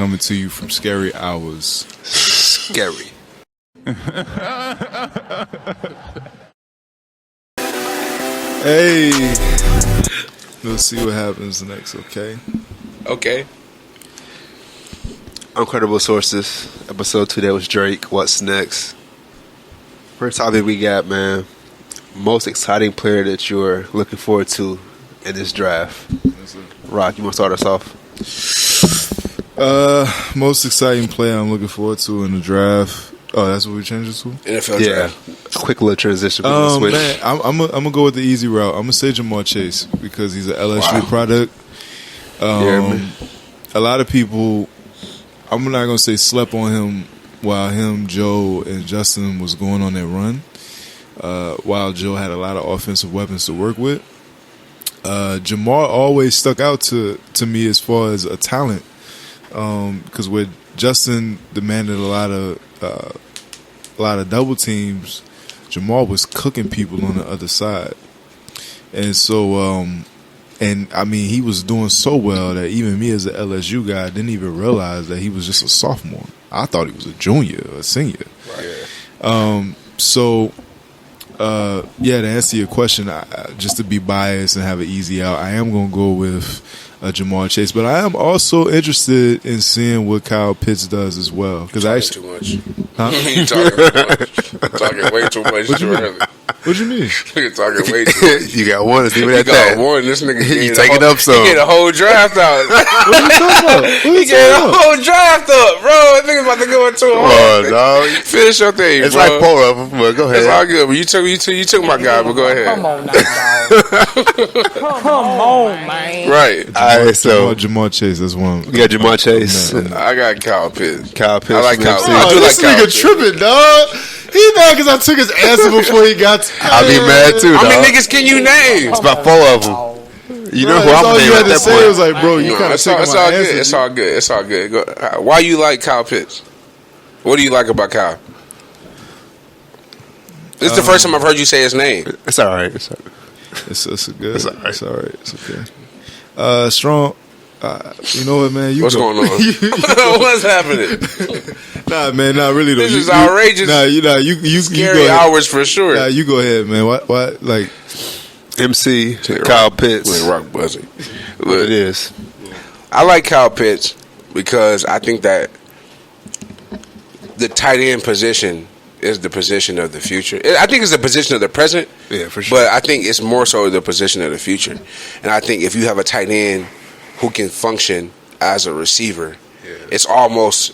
coming to you from Scary Hours. Scary. Hey, we'll see what happens next. Okay. Incredible Sources. Episode 2, that was Drake. What's next? First topic we got, man. Most exciting player that you're looking forward to in this draft. Rock, you want to start us off? Most exciting player I'm looking forward to in the draft. Oh, that's what we changed it to? NFL draft. A quick little transition. Switch. Man, I'm gonna go with the easy route. I'm gonna say Jamar Chase because he's an LSU product. A lot of people, I'm not gonna say slept on him while him, Joe, and Justin was going on their run. While Joe had a lot of offensive weapons to work with. Jamar always stuck out to me as far as a talent, because where Justin demanded a lot of double teams, Jamar was cooking people on the other side, and so and I mean he was doing so well that even me as an LSU guy didn't even realize that he was just a sophomore. I thought he was a junior or a senior. Right. To answer your question, just to be biased and have an easy out, I am going to go with Jamar Chase. But I am also interested in seeing what Kyle Pitts does as well. Because too much. Huh? You're talking too much. You're talking way too much too early. What you mean? You're talking way too much. You got one. Leave it at that. That. One. This nigga you taking up some. He get a whole draft out. What are you talking about? He get a whole draft up, bro. I think about to go into a whole. No. Finish your thing. It's bro. like 4 of them. But go ahead. It's all good. But you took my guy. But go ahead. Come on now, dog. Come on, man. Right. All right. So Jamar Chase. That's one. You got Jamar Chase. I got Kyle Pitts. Kyle Pitts. I like Kyle. I do This like nigga Kyle tripping, dog. He mad because I took his answer before he got to I'll be mad too, dog. How many niggas can you name? It's about 4 of them. You know who I'm all you naming had at to that say point. was like, bro, you kind of taking my answer. It's all good. It's all good. Why you like Kyle Pitts? What do you like about Kyle? This is the first time I've heard you say his name. It's all right. It's good. It's all right. It's all right. It's okay. Strong. You know what, man? What's going on? What's happening? Nah, man, not really though. This is outrageous. You Scary go hours for sure. Nah, you go ahead, man. What like MC Kyle Pitts. Rock buzzing. Look, it is. I like Kyle Pitts because I think that the tight end position is the position of the future. I think it's the position of the present. Yeah, for sure. But I think it's more so the position of the future. And I think if you have a tight end who can function as a receiver, it's almost,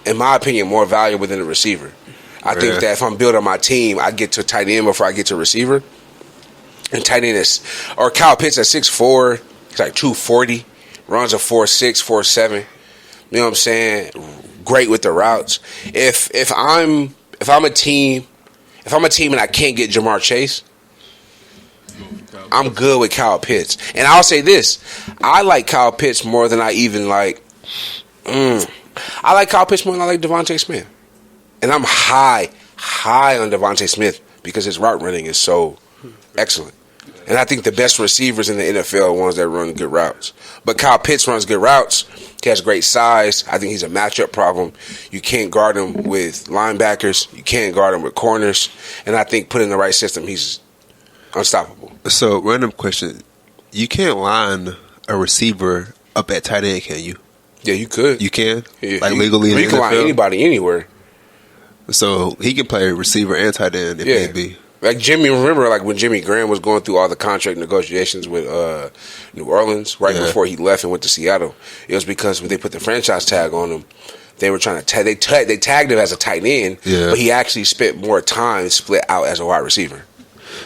in my opinion, more valuable than a receiver. I think that if I'm building my team, I get to tight end before I get to receiver. And tight end is, or Kyle Pitts at 6'4", he's like 240, runs a 4'6", 4'7". You know what I'm saying? Great with the routes. If I'm a team and I can't get Jamar Chase, I'm good with Kyle Pitts. And I'll say this, I like Kyle Pitts more than I even like. I like Kyle Pitts more than I like Devontae Smith. And I'm high on Devontae Smith because his route running is so excellent. And I think the best receivers in the NFL are ones that run good routes. But Kyle Pitts runs good routes. He has great size. I think he's a matchup problem. You can't guard him with linebackers. You can't guard him with corners. And I think put in the right system, he's unstoppable. So, random question. You can't line a receiver up at tight end, can you? Yeah, you could. You can? Yeah, legally in the you can line NFL? anybody anywhere. So, he can play receiver and tight end if need be. Like remember when Jimmy Graham was going through all the contract negotiations with New Orleans before he left and went to Seattle. It was because when they put the franchise tag on him, they were trying to they tagged him as a tight end, but he actually spent more time split out as a wide receiver.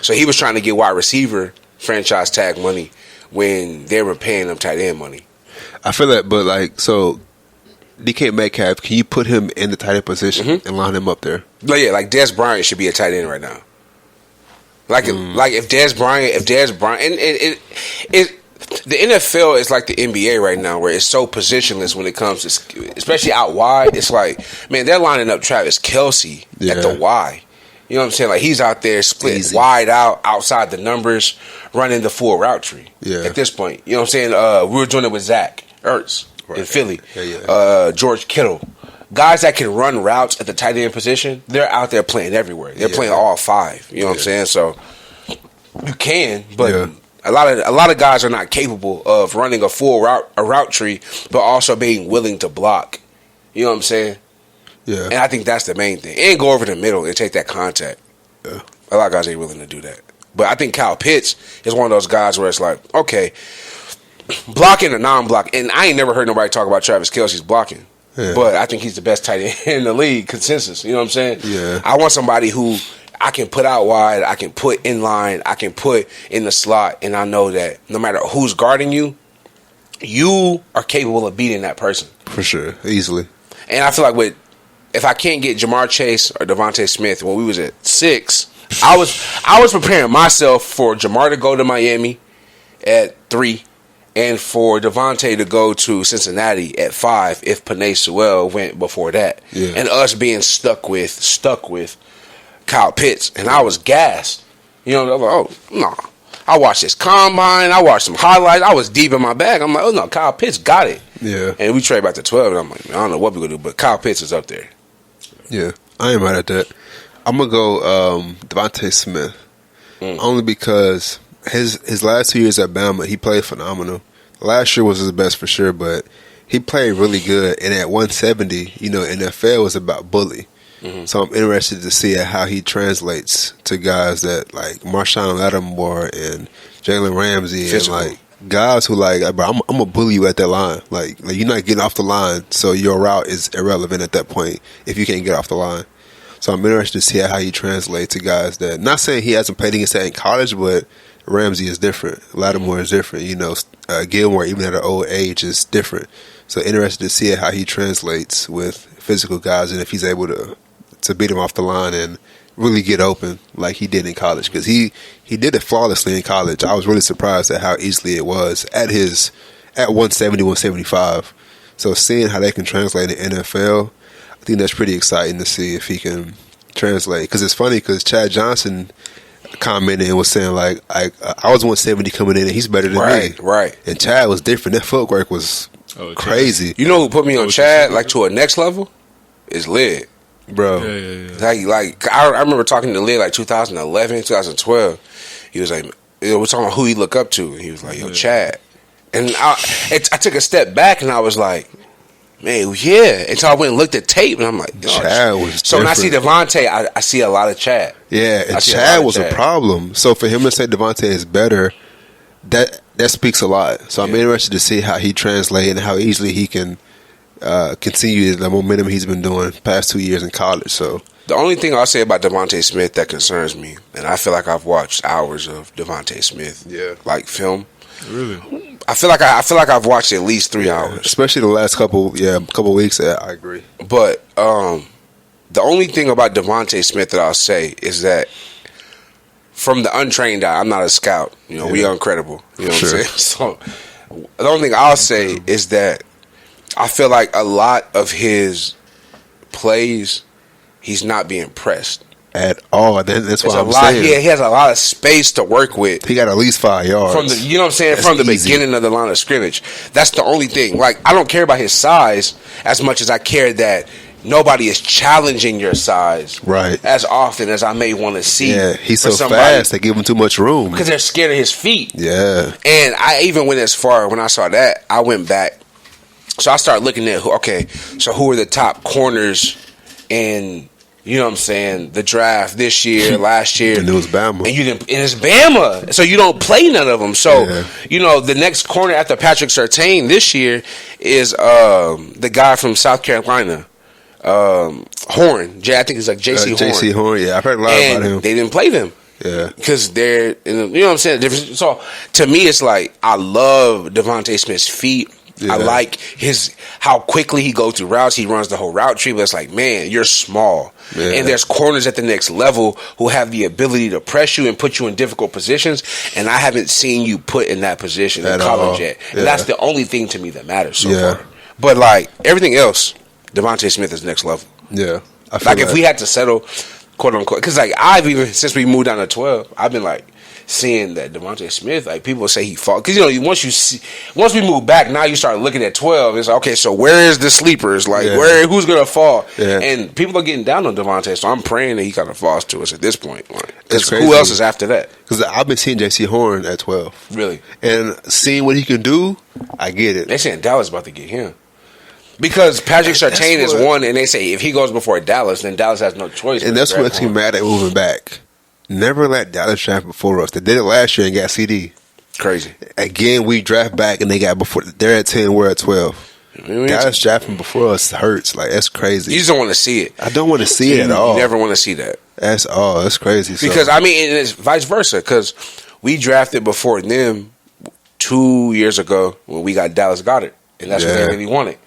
So he was trying to get wide receiver franchise tag money when they were paying him tight end money. I feel that, but so DK Metcalf, can you put him in the tight end position and line him up there? Like Dez Bryant should be a tight end right now. Like if Dez Bryant, and the NFL is like the NBA right now, where it's so positionless when it comes to, especially out wide. It's like, man, they're lining up Travis Kelce at the Y. You know what I'm saying? Like he's out there split wide out, outside the numbers, running the full route tree. Yeah. At this point, you know what I'm saying? We were doing it with Zach Ertz. in Philly. Yeah. George Kittle. Guys that can run routes at the tight end position, they're out there playing everywhere. They're playing all five. You know what I'm saying? So you can, but a lot of guys are not capable of running a full route tree, but also being willing to block. You know what I'm saying? Yeah. And I think that's the main thing. And go over the middle and take that contact. Yeah. A lot of guys ain't willing to do that. But I think Kyle Pitts is one of those guys where it's like, okay, blocking or non-blocking. And I ain't never heard nobody talk about Travis Kelce's blocking. Yeah. But I think he's the best tight end in the league, consensus. You know what I'm saying? Yeah. I want somebody who I can put out wide, I can put in line, I can put in the slot, and I know that no matter who's guarding you, you are capable of beating that person. For sure. Easily. And I feel like if I can't get Jamar Chase or Devontae Smith when we was at 6, I was preparing myself for Jamar to go to Miami at 3 and for Devontae to go to Cincinnati at 5 if Penei Sewell went before that. Yeah. And us being stuck with Kyle Pitts. And I was gassed. You know, I was like, oh, no. I watched this combine. I watched some highlights. I was deep in my bag. I'm like, oh, no, Kyle Pitts got it. Yeah. And we trade back to 12, and I'm like, I don't know what we're going to do, but Kyle Pitts is up there. Yeah, I ain't mad at that. I'm going to go Devontae Smith. Only because his last 2 years at Bama, he played phenomenal. Last year was his best for sure, but he played really good. And at 170, you know, NFL was about bully. Mm-hmm. So I'm interested to see how he translates to guys that like Marshawn Lattimore and Jalen Ramsey Physical. and like guys who like, bro, I'm gonna bully you at that line. Like you're not getting off the line, so your route is irrelevant at that point if you can't get off the line. So I'm interested to see how he translates to guys that, not saying he hasn't played against that in college, but Ramsey is different. Lattimore is different. You know, Gilmore, even at an old age, is different. So interested to see how he translates with physical guys and if he's able to beat him off the line and really get open like he did in college. Because he did it flawlessly in college. I was really surprised at how easily it was at 170, 175. So seeing how they can translate in NFL, I think that's pretty exciting to see if he can translate. Because it's funny because Chad Johnson commented and was saying like, I was 170 coming in and he's better than me. Right. And Chad was different. That footwork was crazy. You know who put me on Chad like to a next level? Is Lid. Bro. Yeah. Like I remember talking to Lid like 2011, 2012. He was like, we're talking about who he look up to. And he was like, yo, Chad. And I took a step back and I was like, man, yeah. Until I went and looked at tape, and I'm like, Chad was so different. When I see Devontae, I see a lot of Chad. Yeah, and Chad was a problem. So for him to say Devontae is better, that speaks a lot. So I'm interested to see how he translates and how easily he can continue the momentum he's been doing past 2 years in college. So the only thing I'll say about Devontae Smith that concerns me, and I feel like I've watched hours of Devontae Smith, like film. Really? I feel like I've watched at least 3 hours, especially the last couple weeks. I agree. But the only thing about Devontae Smith that I'll say is that from the untrained eye, I'm not a scout. You know, we uncredible. You know what I'm saying? So the only thing I'll say is that I feel like a lot of his plays, he's not being pressed at all. That's what I'm saying. saying. He has a lot of space to work with. He got at least 5 yards. From the, you know what I'm saying? That's from the beginning of the line of scrimmage. That's the only thing. Like, I don't care about his size as much as I care that nobody is challenging your size as often as I may want to see. Yeah, he's so fast. They give him too much room. Because they're scared of his feet. Yeah. And I even went as far, when I saw that, I went back. So I started looking at, so who are the top corners in, you know what I'm saying, the draft this year, last year. And it was Bama. And it's Bama. So you don't play none of them. So, you know, the next corner after Patrick Surtain this year is the guy from South Carolina, Horn. I think it's like J.C. Horn. J.C. Horn, yeah. I've heard a lot about him. They didn't play them. Yeah. Because they're, you know what I'm saying? So to me, it's like, I love Devontae Smith's feet. Yeah. I like how quickly he goes through routes. He runs the whole route tree, but it's like, man, you're small. Yeah. And there's corners at the next level who have the ability to press you and put you in difficult positions, and I haven't seen you put in that position in college yet. And that's the only thing to me that matters so far. But, like, everything else, Devontae Smith is next level. Yeah. Like, if we had to settle, quote-unquote, because, like, I've even, since we moved down to 12, I've been like, seeing that Devontae Smith, like people say he fall because once we move back, now you start looking at 12. It's like, okay, so where is the sleepers? Like who's gonna fall? Yeah. And people are getting down on Devontae, so I'm praying that he kind of falls to us at this point. Because who else is after that? Because I've been seeing J.C. Horn at 12, really, and seeing what he can do, I get it. They saying Dallas about to get him. Because Patrick Surtain is one, and they say if he goes before Dallas, then Dallas has no choice. And that's what makes me mad at moving back. Never let Dallas draft before us. They did it last year and got CD. Crazy. Again, we draft back and they got before. They're at 10, we're at 12. Dallas drafting before us hurts. Like, that's crazy. You just don't want to see it. I don't want to see it at all. You never want to see that. That's crazy. Because, I mean, and it's vice versa. Because we drafted before them 2 years ago when we got Dallas Goedert. And that's what they really wanted.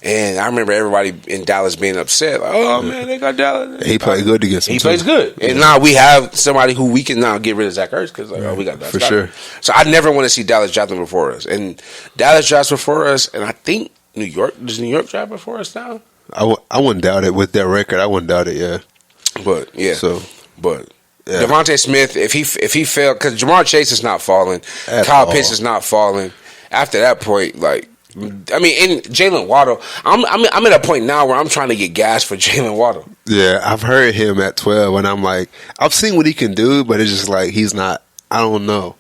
And I remember everybody in Dallas being upset. Like, oh, man, they got Dallas. He played good against him, He plays good. And now we have somebody who we can now get rid of Zach Ertz because we got Dallas. For sure. So I never want to see Dallas drafting before us. And Dallas drafts before us, and I think New York draft before us now? I wouldn't doubt it. With their record, I wouldn't doubt it, yeah. But, yeah. Devontae Smith, if he failed, because Jamar Chase is not falling. Kyle Pitts is not falling. After that point, like, I mean, in Jalen Waddle, I'm at a point now where I'm trying to get gas for Jalen Waddle. Yeah, I've heard him at 12, and I'm like, I've seen what he can do, but it's just like he's not. I don't know.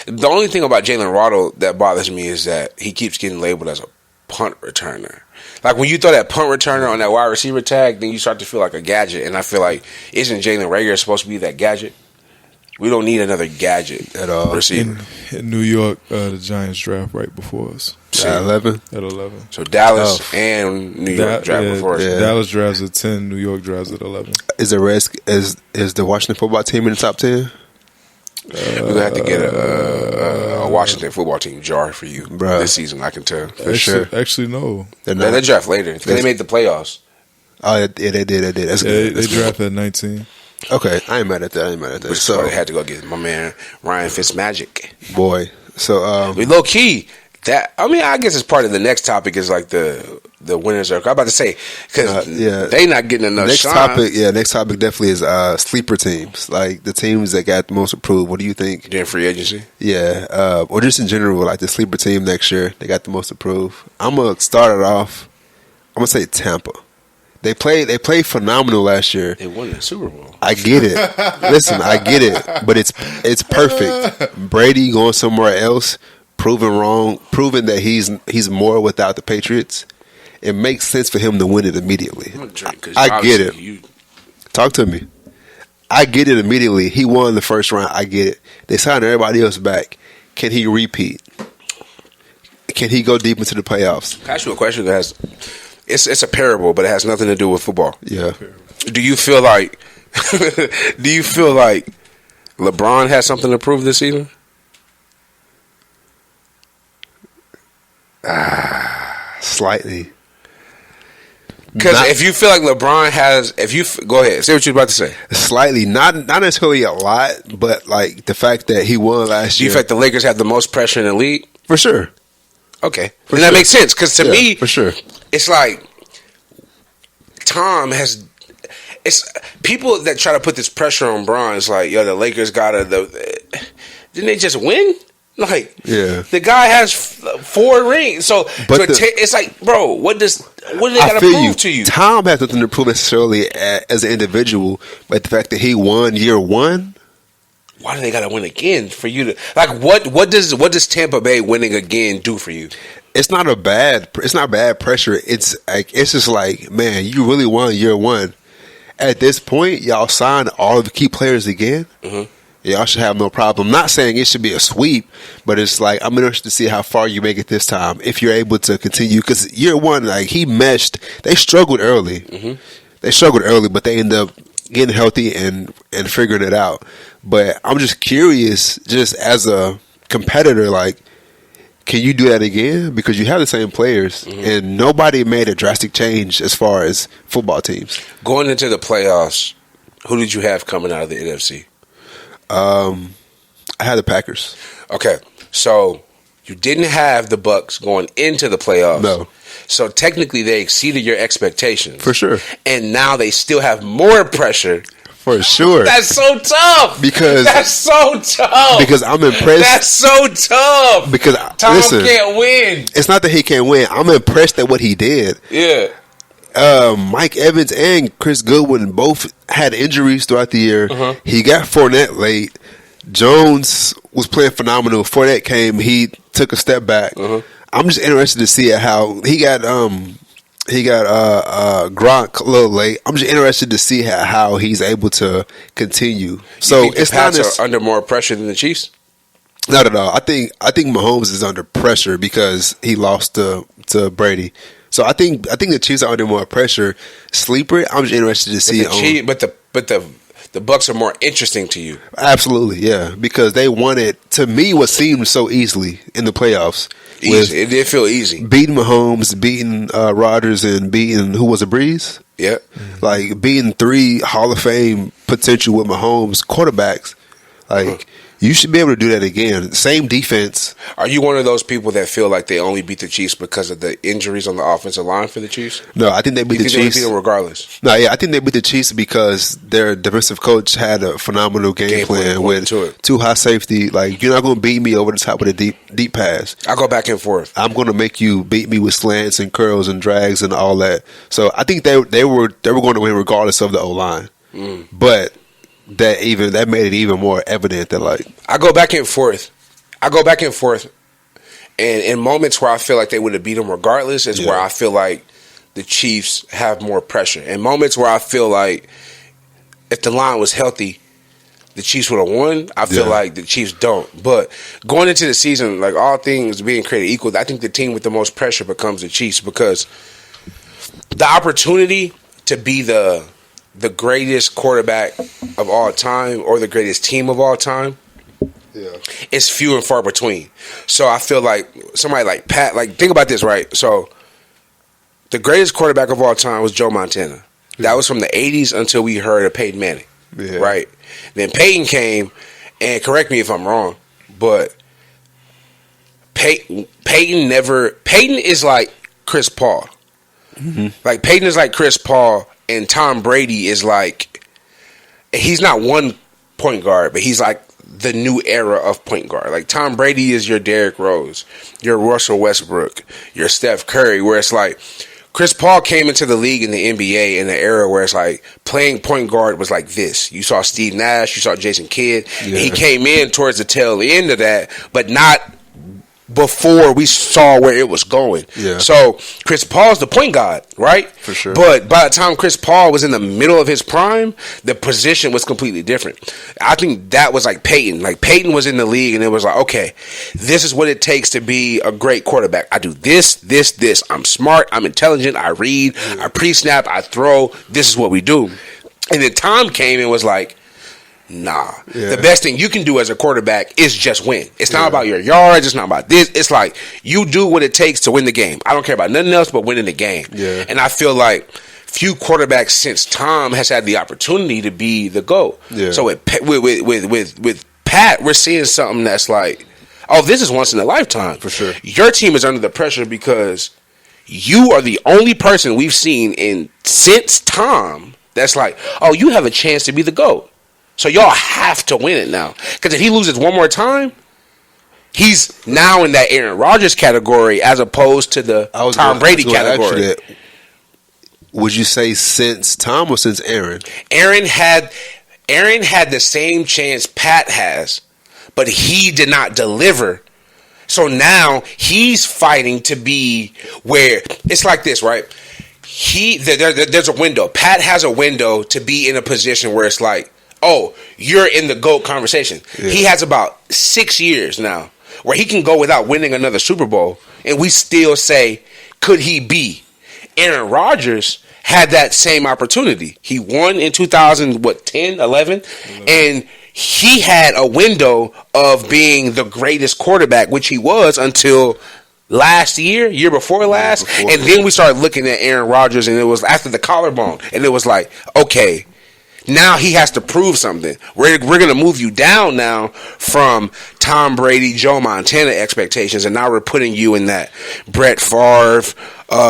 The only thing about Jalen Waddle that bothers me is that he keeps getting labeled as a punt returner. Like when you throw that punt returner on that wide receiver tag, then you start to feel like a gadget, and I feel like isn't Jalen Reagor supposed to be that gadget? We don't need another gadget at all. In New York, the Giants draft right before us. At 11? At 11. So Dallas and New York draft before us. Yeah. Dallas drafts at 10, New York drafts at 11. Is the Washington football team in the top 10? We're going to have to get a Washington football team jar for you this season, I can tell. For sure. Actually, no. They draft later. They made the playoffs. Oh, yeah, they did. That's good. They drafted at 19. Okay, I ain't mad at that. So they had to go get my man Ryan Fitzmagic. Boy, so we low key that. I mean, I guess it's part of the next topic is like the winners. I'm about to say because they not getting enough. Next topic definitely is sleeper teams, like the teams that got the most approved. What do you think? During free agency, or just in general, like the sleeper team next year, they got the most approved. I'm gonna start it off. I'm gonna say Tampa. They played phenomenal last year. They won the Super Bowl. I get it. Listen, I get it, but it's perfect. Brady going somewhere else, proven that he's more without the Patriots. It makes sense for him to win it immediately. I get it. Talk to me. I get it immediately. He won the first round. I get it. They signed everybody else back. Can he repeat? Can he go deep into the playoffs? Can I ask you a question that has... It's a parable, but it has nothing to do with football. Yeah. Do you feel like LeBron has something to prove this season? Slightly. Because if you feel like LeBron has, go ahead, say what you're about to say. Slightly, not necessarily a lot, but like the fact that he won last year. Do you feel like the Lakers have the most pressure in the league? For sure. Okay, that makes sense because to me, for sure, it's like Tom has. It's people that try to put this pressure on Bron. It's like, yo, the Lakers gotta. Didn't they just win? Like, the guy has 4 rings. So, it's like, bro, what do they gotta prove to you? Tom has nothing to prove necessarily as an individual, but the fact that he won year 1. Why do they gotta win again for you to like? What does Tampa Bay winning again do for you? It's not bad pressure. It's just like, man, you really won year 1. At this point, y'all signed all of the key players again. Mm-hmm. Y'all should have no problem. I'm not saying it should be a sweep, but it's like I'm interested to see how far you make it this time if you're able to continue. Because year 1, like he meshed. They struggled early. Mm-hmm. But they ended up getting healthy and figuring it out. But I'm just curious, just as a competitor, like, can you do that again? Because you have the same players, and nobody made a drastic change as far as football teams. Going into the playoffs, who did you have coming out of the NFC? I had the Packers. Okay, so you didn't have the Bucks going into the playoffs. No. So technically, they exceeded your expectations. For sure. And now they still have more pressure For sure. That's so tough. That's so tough. Because I'm impressed. That's so tough. Because Tom can't win. It's not that he can't win. I'm impressed at what he did. Yeah. Mike Evans and Chris Goodwin both had injuries throughout the year. He got Fournette late. Jones was playing phenomenal. Fournette came. He took a step back. I'm just interested to see how he got Gronk a little late. I'm just interested to see how he's able to continue. So it's not Pats are under more pressure than the Chiefs. Not at all. I think Mahomes is under pressure because he lost to Brady. So I think the Chiefs are under more pressure. Sleeper, I'm just interested to see. But the Bucks are more interesting to you. Absolutely, yeah, because they won it. To me, what seemed so easily in the playoffs. Easy. It did feel easy. Beating Mahomes, beating Rodgers, and beating who was it, Breeze? Yeah, like beating 3 Hall of Fame potential with Mahomes quarterbacks. Like. You should be able to do that again. Same defense. Are you one of those people that feel like they only beat the Chiefs because of the injuries on the offensive line for the Chiefs? No, I think they beat the Chiefs. They beat them regardless? No, yeah, I think they beat the Chiefs because their defensive coach had a phenomenal game plan with 2 high safety. Like, you're not going to beat me over the top with a deep pass. I go back and forth. I'm going to make you beat me with slants and curls and drags and all that. So I think they were going to win regardless of the O-line. But that made it even more evident that, like, I go back and forth, and in moments where I feel like they would have beat them regardless is where I feel like the Chiefs have more pressure. In moments where I feel like if the line was healthy, the Chiefs would have won. I feel like the Chiefs don't. But going into the season, like, all things being created equal, I think the team with the most pressure becomes the Chiefs because the opportunity to be the greatest quarterback of all time or the greatest team of all time is few and far between. So I feel like somebody like Pat, like, think about this, right? So the greatest quarterback of all time was Joe Montana. That was from the 80s until we heard of Peyton Manning, right? Then Peyton came, and correct me if I'm wrong, but Peyton is like Chris Paul. Like, Peyton is like Chris Paul, and Tom Brady is like, he's not one point guard, but he's like the new era of point guard. Like, Tom Brady is your Derrick Rose, your Russell Westbrook, your Steph Curry, where it's like Chris Paul came into the league in the NBA in the era where it's like playing point guard was like this. You saw Steve Nash, you saw Jason Kidd. He came in towards the tail end of that, but not before we saw where it was going. So Chris Paul's the point guard, right? For sure. But by the time Chris Paul was in the middle of his prime, the position was completely different. I think that was like Peyton. Like, Peyton was in the league and it was like, okay, this is what it takes to be a great quarterback. I do this. I'm smart. I'm intelligent. I read. I pre-snap. I throw. This is what we do. And then Tom came and was like, nah. The best thing you can do as a quarterback is just win. It's not about your yards. It's not about this. It's like, you do what it takes to win the game. I don't care about nothing else but winning the game. And I feel like few quarterbacks since Tom has had the opportunity to be the GOAT. So with Pat, we're seeing something that's like, oh, this is once in a lifetime. For sure. Your team is under the pressure because you are the only person we've seen since Tom that's like, oh, you have a chance to be the GOAT. So y'all have to win it now. Because if he loses one more time, he's now in that Aaron Rodgers category as opposed to the Tom Brady category. Would you say since Tom or since Aaron? Aaron had the same chance Pat has, but he did not deliver. So now he's fighting to be where it's like this, right? There's a window. Pat has a window to be in a position where it's like, oh, you're in the GOAT conversation. He has about 6 years now where he can go without winning another Super Bowl, and we still say, could he be? Aaron Rodgers had that same opportunity. He won in 2010, 11, and he had a window of being the greatest quarterback, which he was until last year before last, and then we started looking at Aaron Rodgers, and it was after the collarbone, and it was like, okay, Now he has to prove something. We're going to move you down now from Tom Brady, Joe Montana expectations, and now we're putting you in that Brett Favre,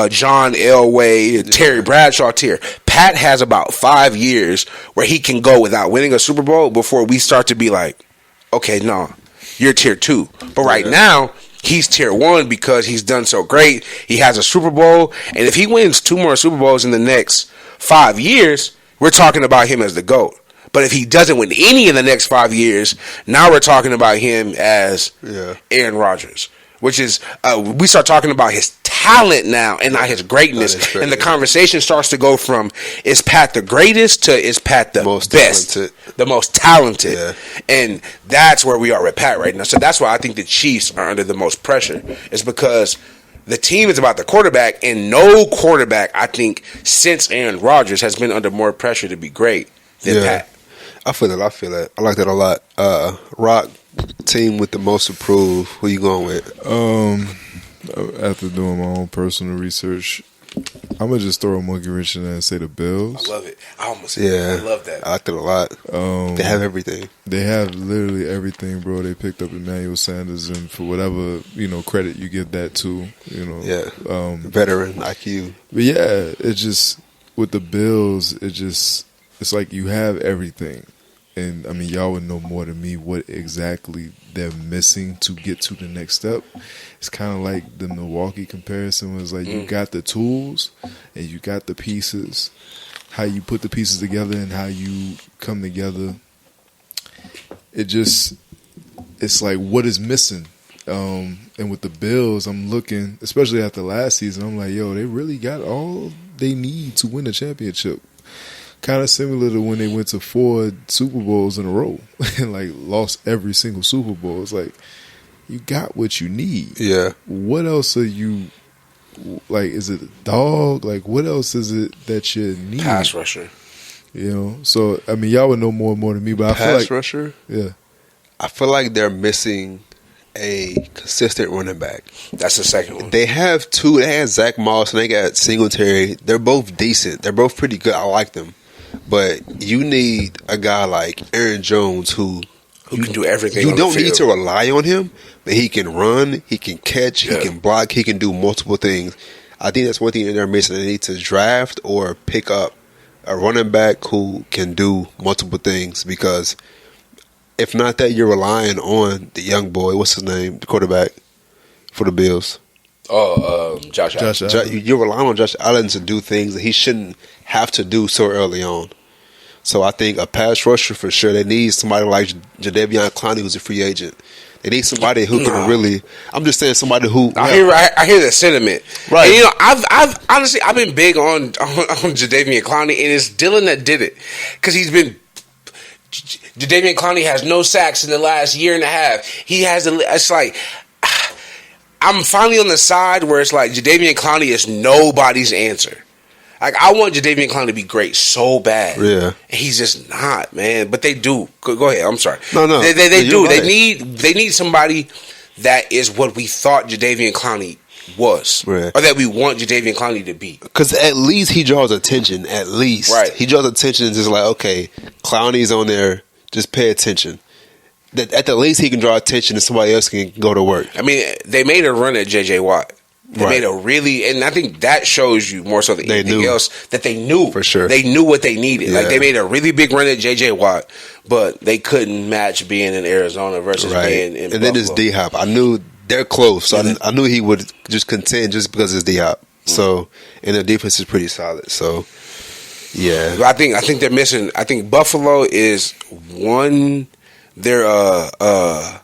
John Elway, Terry Bradshaw tier. Pat has about 5 years where he can go without winning a Super Bowl before we start to be like, okay, no, you're tier 2. But right now, he's tier 1 because he's done so great. He has a Super Bowl, and if he wins 2 more Super Bowls in the next 5 years, we're talking about him as the GOAT. But if he doesn't win any in the next 5 years, now we're talking about him as Aaron Rodgers, which is we start talking about his talent now and not his greatness. And the conversation starts to go from, is Pat the greatest to is Pat the most best, the most talented. Yeah. And that's where we are with Pat right now. So that's why I think the Chiefs are under the most pressure. It's because the team is about the quarterback, and no quarterback, I think, since Aaron Rodgers has been under more pressure to be great than Pat. I feel that. I like that a lot. Rock, team with the most approved. Who you going with? After doing my own personal research, I'm gonna just throw a monkey wrench in there and say the Bills. I love it. I love that. I like that a lot. They have everything. They have literally everything, bro. They picked up Emmanuel Sanders, and for whatever credit you give that to, veteran IQ. But yeah, it just with the Bills, it's like you have everything, and I mean y'all would know more than me what exactly they're missing to get to the next step. It's kind of like the Milwaukee comparison was like you got the tools and you got the pieces. How you put the pieces together and how you come together, it's like what is missing. And with the Bills, I'm looking, especially after last season, I'm like, yo, they really got all they need to win a championship. Kind of similar to when they went to 4 Super Bowls in a row and like lost every single Super Bowl. It's like you got what you need. Yeah. What else are you like? Is it a dog? Like what else is it that you need? Pass rusher. So I mean, y'all would know more than me, but I feel like rusher. Yeah. I feel like they're missing a consistent running back. That's the second one. They have 2. They had Zach Moss and they got Singletary. They're both decent. They're both pretty good. I like them. But you need a guy like Aaron Jones who can do everything. You don't need to rely on him, but he can run, he can catch, he can block, he can do multiple things. I think that's one thing that they're missing. They need to draft or pick up a running back who can do multiple things, because if not that, you're relying on the young boy. What's his name? The quarterback for the Bills. Josh Allen. You're relying on Josh Allen to do things that he shouldn't have to do so early on. So I think a pass rusher for sure. They need somebody like Jadeveon Clowney, who's a free agent. They need somebody who can really. I'm just saying somebody who. I hear that sentiment. Right. And, I've honestly been big on Jadeveon Clowney, and it's Dylan that did it because he's been. Jadeveon Clowney has no sacks in the last year and a half. He has. It's like. I'm finally on the side where it's like Jadeveon Clowney is nobody's answer. Like, I want Jadeveon Clowney to be great so bad. Yeah. And he's just not, man. But they do. Go ahead. I'm sorry. No. They do. Right. They need somebody that is what we thought Jadeveon Clowney was. Right. Or that we want Jadeveon Clowney to be. Because at least he draws attention. At least. Right. He draws attention. It's just like, okay, Clowney's on there. Just pay attention. At the least he can draw attention and somebody else can go to work. I mean, they made a run at J.J. Watt. They made a really, and I think that shows you more so than anything else that they knew. For sure. They knew what they needed. Yeah. Like, they made a really big run at J.J. Watt, but they couldn't match being in Arizona versus being in Buffalo. Then it's D-Hop. I knew they're close, so I knew he would just contend just because it's D-Hop. So, and the defense is pretty solid. So, yeah. I think they're missing. I think Buffalo is one. They're an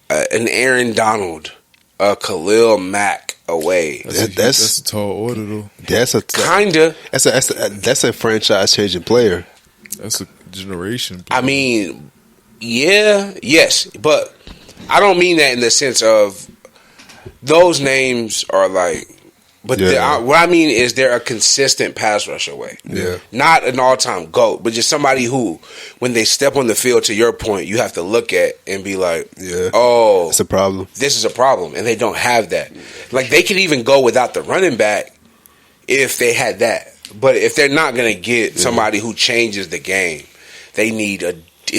Aaron Donald, Khalil Mack away. That's a tall order, though. That's a kinda. That's a franchise changing player. That's a generation player. I mean, yes, but I don't mean that in the sense of those names are like. But what I mean is they're a consistent pass rush away. Yeah. Not an all-time GOAT, but just somebody who, when they step on the field, to your point, you have to look at and be like, oh. It's a problem. This is a problem. And they don't have that. Like, they could even go without the running back if they had that. But if they're not going to get somebody who changes the game, they need at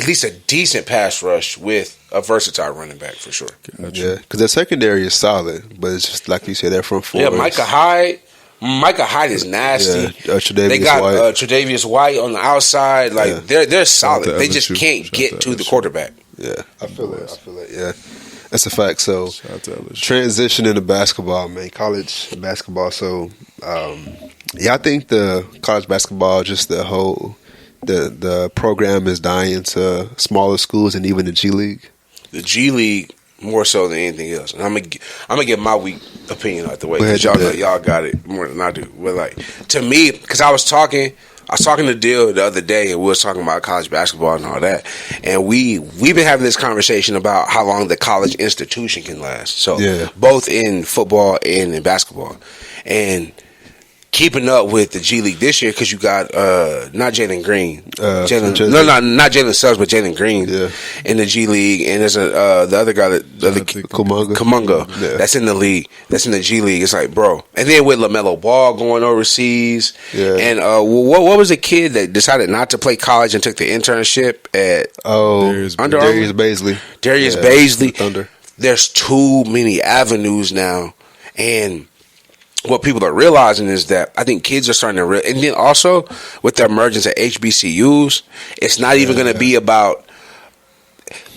least a decent pass rush with a versatile running back for sure. Yeah, because their secondary is solid, but it's just like you said, they're from Florida. Yeah, Micah Hyde is nasty. Yeah, they got Tre'Davious White on the outside. Like they're solid. They just can't get to the quarterback. Yeah, I feel it. Yeah, that's a fact. So transition into basketball, man. College basketball. So I think the college basketball, just the whole the program is dying to smaller schools and even the G League. The G League more so than anything else. And I'm gonna get my weak opinion out the way because y'all got it more than I do. But like to me, because I was talking to Dill the other day, and we was talking about college basketball and all that, and we've been having this conversation about how long the college institution can last. So both in football and in basketball, and keeping up with the G League this year because you got not Jalen Green, not Jalen Suggs, but Jalen Green in the G League, and there's the other guy Kumunga that's in the league, that's in the G League. It's like, bro, and then with LaMelo Ball going overseas, and what was the kid that decided not to play college and took the internship at Darius Baisley. Darius Baisley. Thunder. There's too many avenues now, and what people are realizing is that I think kids are starting to and then also with the emergence of HBCUs, it's not even going to be about,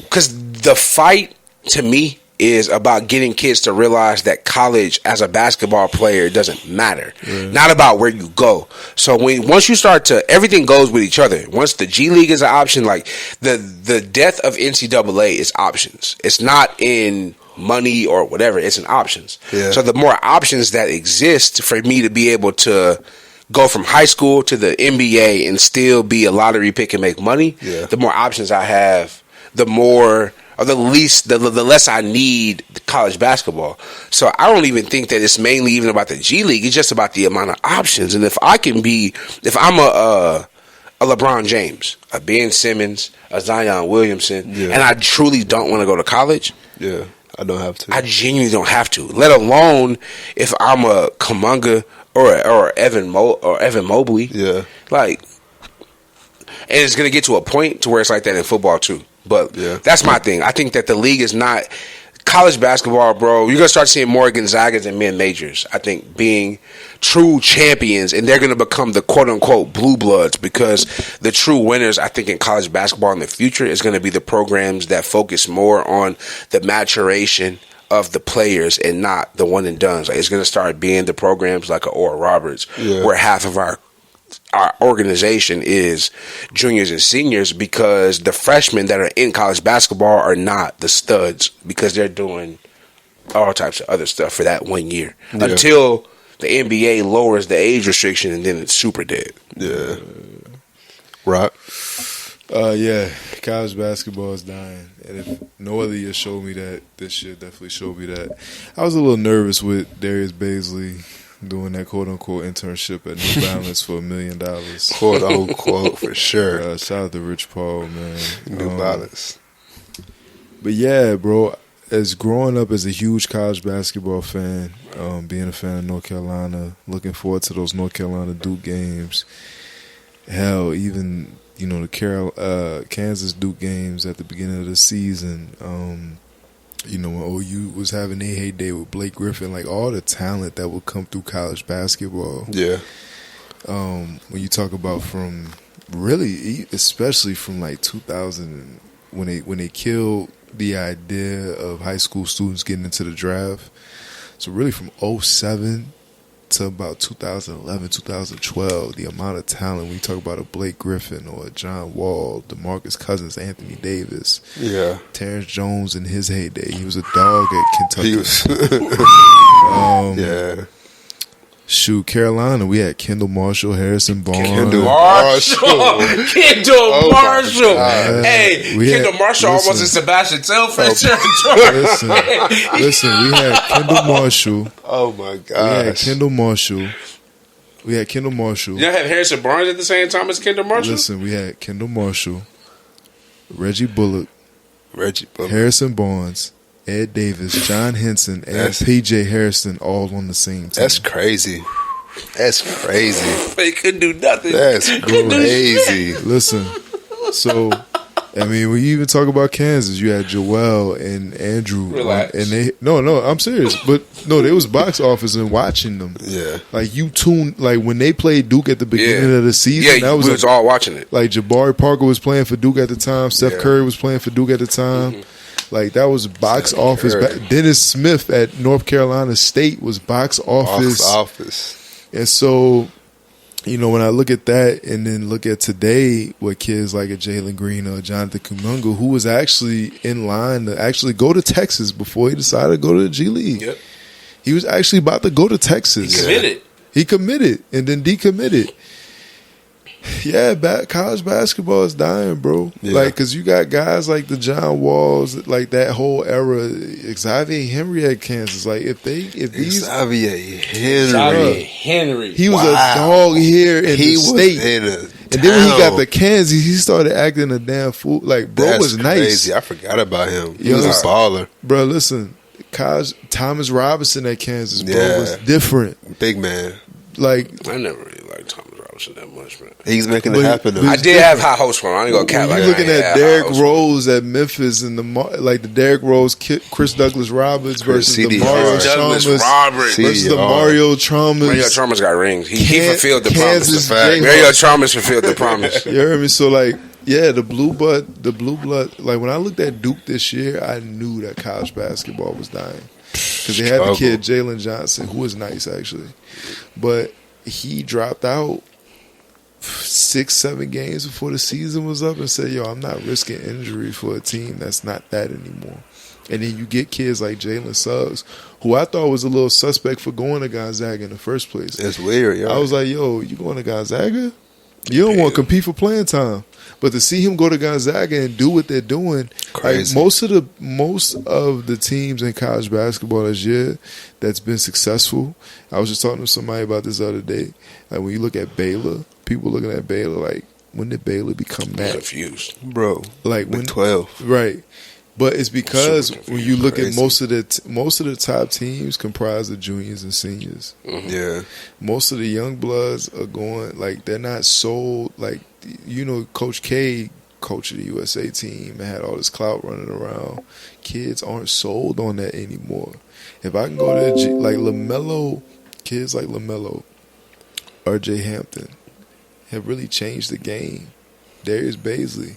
because the fight to me is about getting kids to realize that college as a basketball player doesn't matter. Not about where you go. So once you start to, everything goes with each other. Once the G League is an option, like the death of NCAA is options. It's not in money or whatever, it's in options. So the more options that exist for me to be able to go from high school to the NBA and still be a lottery pick and make money, the more options I have, the more or the less I need college basketball. So I don't even think that it's mainly even about the G League. It's just about the amount of options. And if I'm a LeBron James, a Ben Simmons, a Zion Williamson, and I truly don't want to go to college, I don't have to. I genuinely don't have to. Let alone if I'm a Kumunga or Evan Mobley. Like, and it's gonna get to a point to where it's like that in football too. But that's my thing. I think that the league is not college basketball, bro. You're gonna start seeing more Gonzagas and mid majors, I think, being true champions, and they're gonna become the quote unquote blue bloods, because the true winners, I think, in college basketball in the future is gonna be the programs that focus more on the maturation of the players and not the one and dones. Like, it's gonna start being the programs like Oral Roberts, where half of our organization is juniors and seniors, because the freshmen that are in college basketball are not the studs, because they're doing all types of other stuff for that 1 year until the NBA lowers the age restriction, and then it's super dead. Right. College basketball is dying, and if no other year showed me that, this year definitely showed me that. I was a little nervous with Darius Baisley doing that quote-unquote internship at New Balance for $1 million. Quote-unquote, for sure. Shout out to Rich Paul, man. New Balance. But yeah, bro, as growing up as a huge college basketball fan, being a fan of North Carolina, looking forward to those North Carolina Duke games. Hell, even, the Kansas Duke games at the beginning of the season. When OU was having their heyday with Blake Griffin, like all the talent that would come through college basketball. When you talk about from really, especially from like 2000, when they killed the idea of high school students getting into the draft. So really from 2007 to about 2011, 2012, the amount of talent, when you talk about a Blake Griffin or a John Wall, DeMarcus Cousins, Anthony Davis, Terrence Jones in his heyday, he was a dog at Kentucky. Shoot, Carolina, we had Kendall Marshall, Harrison Barnes. Kendall Marshall. Hey, Kendall Marshall almost in Sebastian Telfair territory. Listen, we had Kendall Marshall. Oh, my God. We had Kendall Marshall. You have Harrison Barnes at the same time as Kendall Marshall? Listen, we had Kendall Marshall, Reggie Bullock, Harrison Barnes, Ed Davis, John Henson, and P.J. Harrison all on the same team. That's crazy. That's crazy. They couldn't do nothing. That's crazy. Listen, so I mean, when you even talk about Kansas, you had Joel and Andrew, Relax. and they no, I'm serious, but no, they was box office and watching them. Yeah. Like you tuned, like when they played Duke at the beginning of the season, Yeah, that was we was all watching it. like Jabari Parker was playing for Duke at the time, Steph Yeah. Curry was playing for Duke at the time. Like that was box office. Curry. Dennis Smith at North Carolina State was box office. Box office. And so, you know, when I look at that and then look at today with kids like a Jalen Green or Jonathan Kuminga, who was actually in line to actually go to Texas before he decided to go to the G League. Yep. He was actually about to go to Texas. Committed. He committed and then decommitted. Yeah, college basketball is dying, bro. Yeah. Like, because you got guys like the John Walls, like that whole era. Xavier Henry at Kansas. Like, if these, Xavier Henry. Xavier Henry. he was Wow. a dog here in He the was state. in a And then when he got town. to Kansas, he started acting a damn fool. Like, bro That's was nice. crazy. I forgot about him. He You was know, a baller. Bro, listen, Thomas Robinson at Kansas, bro, Yeah. was different. Big man. like I never really liked Thomas Robinson that much, man. He's making But it he- happen. but Though. I did have high hopes for him. I ain't gonna when cap you're like looking that. at Derrick Rose at Memphis and like the Derrick Rose, Chris Douglas Roberts versus the CDR. Mario Douglas Chalmers Roberts. versus the CDR. Mario Chalmers. Mario Chalmers got rings. He fulfilled the Kansas promise. Jayhawks. Mario Chalmers fulfilled the promise. You heard me? So like, yeah, the blue blood. Like when I looked at Duke this year, I knew that college basketball was dying because they had the kid Jalen Johnson, who was nice actually, but he dropped out 6-7 games before the season was up and said, "Yo, I'm not risking injury for a team that's not that anymore." And then you get kids like Jalen Suggs, who I thought was a little suspect for going to Gonzaga in the first place. It's weird, yo. I was like, yo, you going to Gonzaga? You don't want to compete for playing time. But to see him go to Gonzaga and do what they're doing, Crazy. like most of the teams in college basketball this year that's been successful. I was just talking to somebody about this the other day. Like when you look at Baylor, people looking at Baylor like, when did Baylor become I'm that? confused. bro. Like Big when 12. right? But it's because Super when you look at crazy. most of the top teams comprise of juniors and seniors. Yeah. Most of the young bloods are going like they're not sold. Like, you know, Coach K coached the USA team and had all this clout running around. Kids aren't sold on that anymore. If I can go to like LaMelo, kids like LaMelo, R.J. Hampton have really changed the game. Darius Baisley.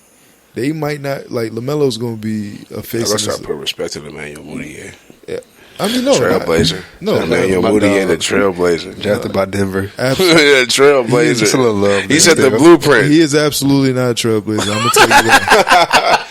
They might not like LaMelo's going to be a face. Let's start putting respect to Emmanuel Moutier. Yeah. I mean, no, Trailblazer. No, Emmanuel my Moutier, dog. the Trailblazer. Drafted by Denver. absolutely. Yeah, Trailblazer. Just a little love. He set the there. blueprint. He is absolutely not a trailblazer. I'm gonna tell you that.